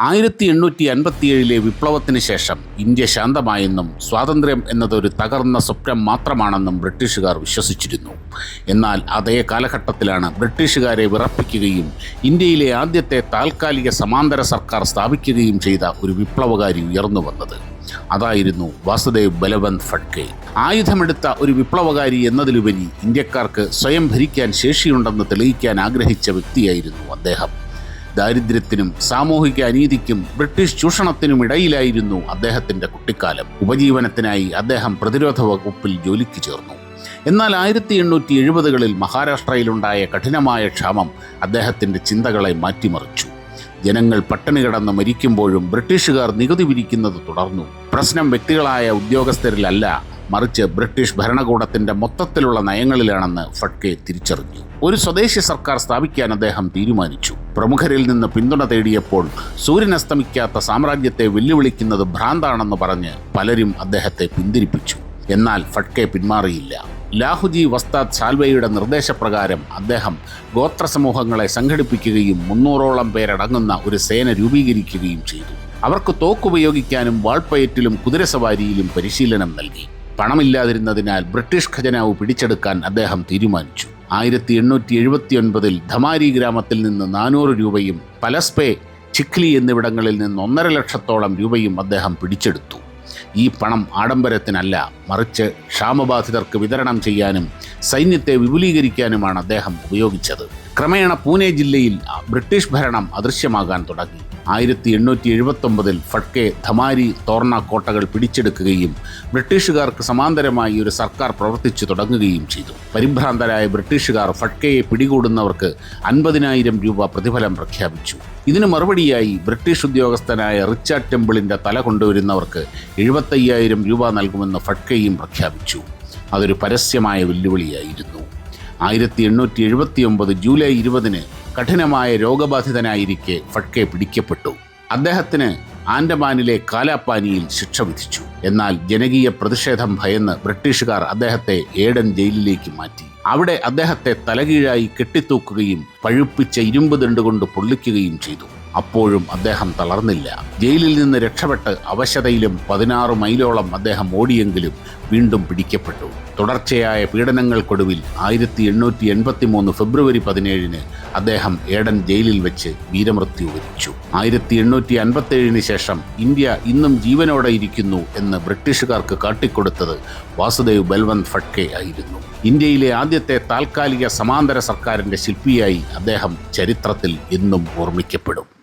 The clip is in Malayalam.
1857 വിപ്ലവത്തിന് ശേഷം ഇന്ത്യ ശാന്തമായെന്നും സ്വാതന്ത്ര്യം എന്നതൊരു തകർന്ന സ്വപ്നം മാത്രമാണെന്നും ബ്രിട്ടീഷുകാർ വിശ്വസിച്ചിരുന്നു. എന്നാൽ അതേ കാലഘട്ടത്തിലാണ് ബ്രിട്ടീഷുകാരെ വിറപ്പിക്കുകയും ഇന്ത്യയിലെ ആദ്യത്തെ താൽക്കാലിക സമാന്തര സർക്കാർ സ്ഥാപിക്കുകയും ചെയ്ത ഒരു വിപ്ലവകാരി ഉയർന്നു വന്നത്. അതായിരുന്നു വാസുദേവ് ബലവന്ത് ഫഡ്കെ. ആയുധമെടുത്ത ഒരു വിപ്ലവകാരി എന്നതിലുപരി ഇന്ത്യക്കാർക്ക് സ്വയം ഭരിക്കാൻ ശേഷിയുണ്ടെന്ന് തെളിയിക്കാൻ ആഗ്രഹിച്ച വ്യക്തിയായിരുന്നു അദ്ദേഹം. ദാരിദ്ര്യത്തിനും സാമൂഹിക അനീതിക്കും ബ്രിട്ടീഷ് ചൂഷണത്തിനുമിടയിലായിരുന്നു അദ്ദേഹത്തിൻ്റെ കുട്ടിക്കാലം. ഉപജീവനത്തിനായി അദ്ദേഹം പ്രതിരോധ വകുപ്പിൽ ജോലിക്ക് ചേർന്നു. എന്നാൽ 1870കളിൽ മഹാരാഷ്ട്രയിലുണ്ടായ കഠിനമായ ക്ഷാമം അദ്ദേഹത്തിൻ്റെ ചിന്തകളെ മാറ്റിമറിച്ചു. ജനങ്ങൾ പട്ടിണി കിടന്ന് മരിക്കുമ്പോഴും ബ്രിട്ടീഷുകാർ നികുതി പിരിക്കുന്നത് തുടർന്നു. പ്രശ്നം വ്യക്തികളായ ഉദ്യോഗസ്ഥരിലല്ല, മറിച്ച് ബ്രിട്ടീഷ് ഭരണകൂടത്തിൻ്റെ മൊത്തത്തിലുള്ള നയങ്ങളിലാണെന്ന് ഫഡ്കെ തിരിച്ചറിഞ്ഞു. ഒരു സ്വദേശി സർക്കാർ സ്ഥാപിക്കാൻ അദ്ദേഹം തീരുമാനിച്ചു. പ്രമുഖരിൽ നിന്ന് പിന്തുണ തേടിയപ്പോൾ സൂര്യനസ്തമിക്കാത്ത സാമ്രാജ്യത്തെ വെല്ലുവിളിക്കുന്നത് ഭ്രാന്താണെന്ന് പറഞ്ഞ് പലരും അദ്ദേഹത്തെ പിന്തിരിപ്പിച്ചു. എന്നാൽ ഫഡ്കെ പിന്മാറിയില്ല. ലാഹുജി വസ്താദ് സാൽവയുടെ നിർദ്ദേശപ്രകാരം അദ്ദേഹം ഗോത്ര സമൂഹങ്ങളെ സംഘടിപ്പിക്കുകയും 300ഓളം പേരടങ്ങുന്ന ഒരു സേന രൂപീകരിക്കുകയും ചെയ്തു. അവർക്ക് തോക്കുപയോഗിക്കാനും വാൾപ്പയറ്റിലും കുതിരസവാരിയിലും പരിശീലനം നൽകി. പണമില്ലാതിരുന്നതിനാൽ ബ്രിട്ടീഷ് ഖജനാവ് പിടിച്ചെടുക്കാൻ അദ്ദേഹം തീരുമാനിച്ചു. 1879 ധമാരി ഗ്രാമത്തിൽ നിന്ന് 400 രൂപയും പലസ്പെ, ചിഖ്ലി എന്നിവിടങ്ങളിൽ നിന്ന് 1.5 ലക്ഷത്തോളം രൂപയും അദ്ദേഹം പിടിച്ചെടുത്തു. ഈ പണം ആഡംബരത്തിനല്ല, മറിച്ച് ക്ഷാമബാധിതർക്ക് വിതരണം ചെയ്യാനും സൈന്യത്തെ വിപുലീകരിക്കാനുമാണ് അദ്ദേഹം ഉപയോഗിച്ചത്. ക്രമേണ പൂനെ ജില്ലയിൽ ബ്രിട്ടീഷ് ഭരണം അദൃശ്യമാകാൻ തുടങ്ങി. 1879 ഫഡ്കെ ധമാരി, തോർണ കോട്ടകൾ പിടിച്ചെടുക്കുകയും ബ്രിട്ടീഷുകാർക്ക് സമാന്തരമായി ഒരു സർക്കാർ പ്രവർത്തിച്ചു തുടങ്ങുകയും ചെയ്തു. പരിഭ്രാന്തരായ ബ്രിട്ടീഷുകാർ ഫഡ്കെയെ പിടികൂടുന്നവർക്ക് 50,000 രൂപ പ്രതിഫലം പ്രഖ്യാപിച്ചു. ഇതിനു മറുപടിയായി ബ്രിട്ടീഷ് ഉദ്യോഗസ്ഥനായ റിച്ചാർഡ് ടെമ്പിളിൻ്റെ തല കൊണ്ടുവരുന്നവർക്ക് 75,000 രൂപ നൽകുമെന്ന് ഫഡ്കെയും പ്രഖ്യാപിച്ചു. അതൊരു പരസ്യമായ വെല്ലുവിളിയായിരുന്നു. 1879 ജൂലൈ 20 കഠിനമായ രോഗബാധിതനായിരിക്കെ ഫഡ്കെ പിടിക്കപ്പെട്ടു. അദ്ദേഹത്തിന് ആൻഡമാനിലെ കാലാപ്പാനിയിൽ ശിക്ഷ വിധിച്ചു. എന്നാൽ ജനകീയ പ്രതിഷേധം ഭയന്ന് ബ്രിട്ടീഷുകാർ അദ്ദേഹത്തെ ഏഡൻ ജയിലിലേക്ക് മാറ്റി. അവിടെ അദ്ദേഹത്തെ തലകീഴായി കെട്ടിത്തൂക്കുകയും പഴുപ്പിച്ച ഇരുമ്പ് ദണ്ടുകൊണ്ട് പൊള്ളിക്കുകയും ചെയ്തു. അപ്പോഴും അദ്ദേഹം തളർന്നില്ല. ജയിലിൽ നിന്ന് രക്ഷപ്പെട്ട് അവശതയിലും 16 മൈലോളം അദ്ദേഹം ഓടിയെങ്കിലും വീണ്ടും പിടിക്കപ്പെട്ടു. തുടർച്ചയായ പീഡനങ്ങൾക്കൊടുവിൽ 1883 ഫെബ്രുവരി 17 അദ്ദേഹം ഏഡൻ ജയിലിൽ വെച്ച് വീരമൃത്യു വരിച്ചു. 1857 ശേഷം ഇന്ത്യ ഇന്നും ജീവനോടെ ഇരിക്കുന്നു എന്ന് ബ്രിട്ടീഷുകാർക്ക് കാട്ടിക്കൊടുത്തത് വാസുദേവ് ബൽവന്ത് ഫഡ്കെ ആയിരുന്നു. ഇന്ത്യയിലെ ആദ്യത്തെ താൽക്കാലിക സമാന്തര സർക്കാരിൻ്റെ ശില്പിയായി അദ്ദേഹം ചരിത്രത്തിൽ എന്നും ഓർമ്മിക്കപ്പെടും.